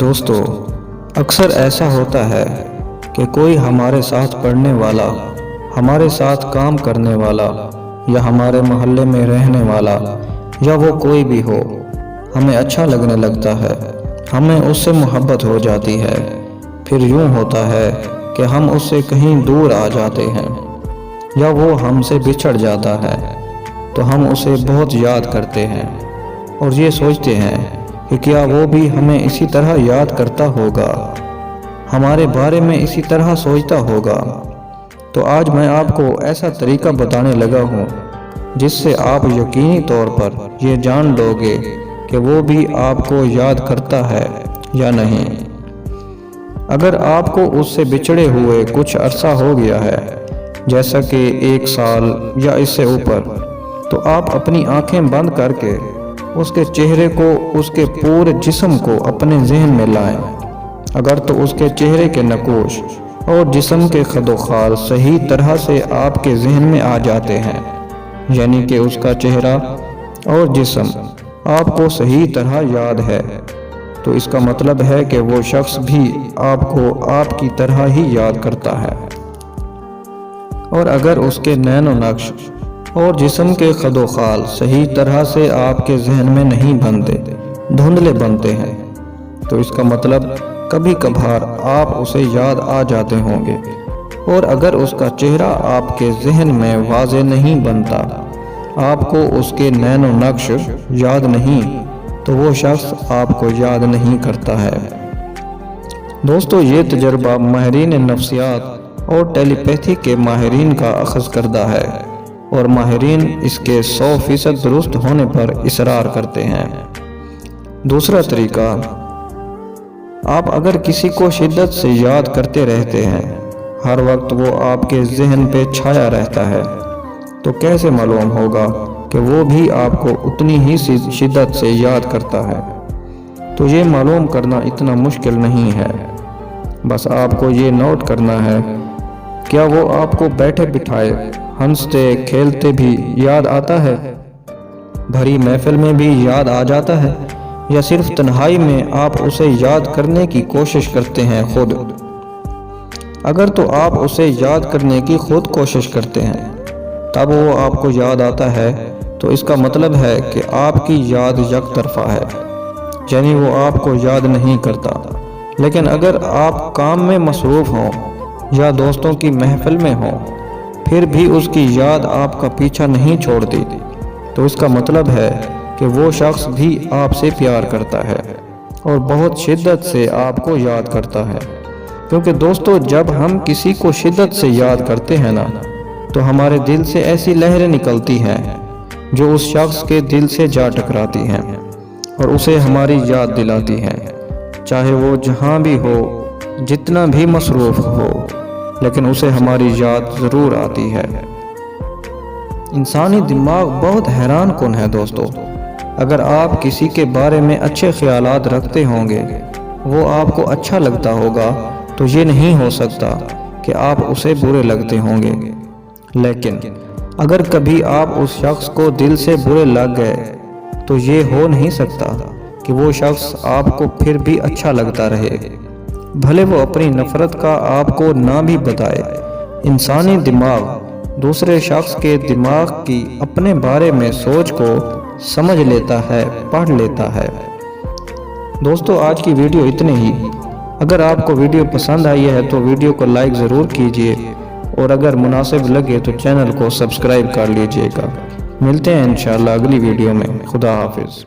دوستو اکثر ایسا ہوتا ہے کہ کوئی ہمارے ساتھ پڑھنے والا، ہمارے ساتھ کام کرنے والا یا ہمارے محلے میں رہنے والا یا وہ کوئی بھی ہو، ہمیں اچھا لگنے لگتا ہے، ہمیں اس سے محبت ہو جاتی ہے، پھر یوں ہوتا ہے کہ ہم اس سے کہیں دور آ جاتے ہیں یا وہ ہم سے بچھڑ جاتا ہے تو ہم اسے بہت یاد کرتے ہیں اور یہ سوچتے ہیں کہ کیا وہ بھی ہمیں اسی طرح یاد کرتا ہوگا، ہمارے بارے میں اسی طرح سوچتا ہوگا۔ تو آج میں آپ کو ایسا طریقہ بتانے لگا ہوں جس سے آپ یقینی طور پر یہ جان لو گے کہ وہ بھی آپ کو یاد کرتا ہے یا نہیں۔ اگر آپ کو اس سے بچھڑے ہوئے کچھ عرصہ ہو گیا ہے، جیسا کہ 1 سال یا اس سے اوپر، تو آپ اپنی آنکھیں بند کر کے اس کے چہرے کو، اس کے پورے جسم کو اپنے ذہن میں لائیں۔ اگر تو اس کے چہرے کے نقوش اور جسم کے خد و خال صحیح طرح سے آپ کے ذہن میں آ جاتے ہیں، یعنی کہ اس کا چہرہ اور جسم آپ کو صحیح طرح یاد ہے، تو اس کا مطلب ہے کہ وہ شخص بھی آپ کو آپ کی طرح ہی یاد کرتا ہے۔ اور اگر اس کے نین و نقش اور جسم کے خد و خال صحیح طرح سے آپ کے ذہن میں نہیں بنتے، دھندلے بنتے ہیں، تو اس کا مطلب کبھی کبھار آپ اسے یاد آ جاتے ہوں گے۔ اور اگر اس کا چہرہ آپ کے ذہن میں واضح نہیں بنتا، آپ کو اس کے نین و نقش یاد نہیں، تو وہ شخص آپ کو یاد نہیں کرتا ہے۔ دوستو یہ تجربہ ماہرین نفسیات اور ٹیلی پیتھی کے ماہرین کا اخذ کردہ ہے، اور ماہرین اس کے 100% درست ہونے پر اصرار کرتے ہیں۔ دوسرا طریقہ، آپ اگر کسی کو شدت سے یاد کرتے رہتے ہیں، ہر وقت وہ آپ کے ذہن پہ چھایا رہتا ہے، تو کیسے معلوم ہوگا کہ وہ بھی آپ کو اتنی ہی شدت سے یاد کرتا ہے؟ تو یہ معلوم کرنا اتنا مشکل نہیں ہے، بس آپ کو یہ نوٹ کرنا ہے، کیا وہ آپ کو بیٹھے بٹھائے، ہنستے کھیلتے بھی یاد آتا ہے، بھری محفل میں بھی یاد آ جاتا ہے، یا صرف تنہائی میں آپ اسے یاد کرنے کی کوشش کرتے ہیں خود؟ اگر تو آپ اسے یاد کرنے کی خود کوشش کرتے ہیں تب وہ آپ کو یاد آتا ہے، تو اس کا مطلب ہے کہ آپ کی یاد یک طرفہ ہے، یعنی وہ آپ کو یاد نہیں کرتا۔ لیکن اگر آپ کام میں مصروف ہوں یا دوستوں کی محفل میں ہوں، پھر بھی اس کی یاد آپ کا پیچھا نہیں چھوڑتی، تو اس کا مطلب ہے کہ وہ شخص بھی آپ سے پیار کرتا ہے اور بہت شدت سے آپ کو یاد کرتا ہے۔ کیونکہ دوستو جب ہم کسی کو شدت سے یاد کرتے ہیں نا، تو ہمارے دل سے ایسی لہریں نکلتی ہیں جو اس شخص کے دل سے جا ٹکراتی ہیں اور اسے ہماری یاد دلاتی ہیں، چاہے وہ جہاں بھی ہو، جتنا بھی مصروف ہو، لیکن اسے ہماری یاد ضرور آتی ہے۔ انسانی دماغ بہت حیران کن ہے دوستو۔ اگر آپ کسی کے بارے میں اچھے خیالات رکھتے ہوں گے، وہ آپ کو اچھا لگتا ہوگا، تو یہ نہیں ہو سکتا کہ آپ اسے برے لگتے ہوں گے۔ لیکن اگر کبھی آپ اس شخص کو دل سے برے لگ گئے، تو یہ ہو نہیں سکتا کہ وہ شخص آپ کو پھر بھی اچھا لگتا رہے، بھلے وہ اپنی نفرت کا آپ کو نہ بھی بتائے۔ انسانی دماغ دوسرے شخص کے دماغ کی اپنے بارے میں سوچ کو سمجھ لیتا ہے، پڑھ لیتا ہے۔ دوستو آج کی ویڈیو اتنے ہی۔ اگر آپ کو ویڈیو پسند آئی ہے تو ویڈیو کو لائک ضرور کیجئے، اور اگر مناسب لگے تو چینل کو سبسکرائب کر لیجئے گا۔ ملتے ہیں انشاءاللہ اگلی ویڈیو میں۔ خدا حافظ۔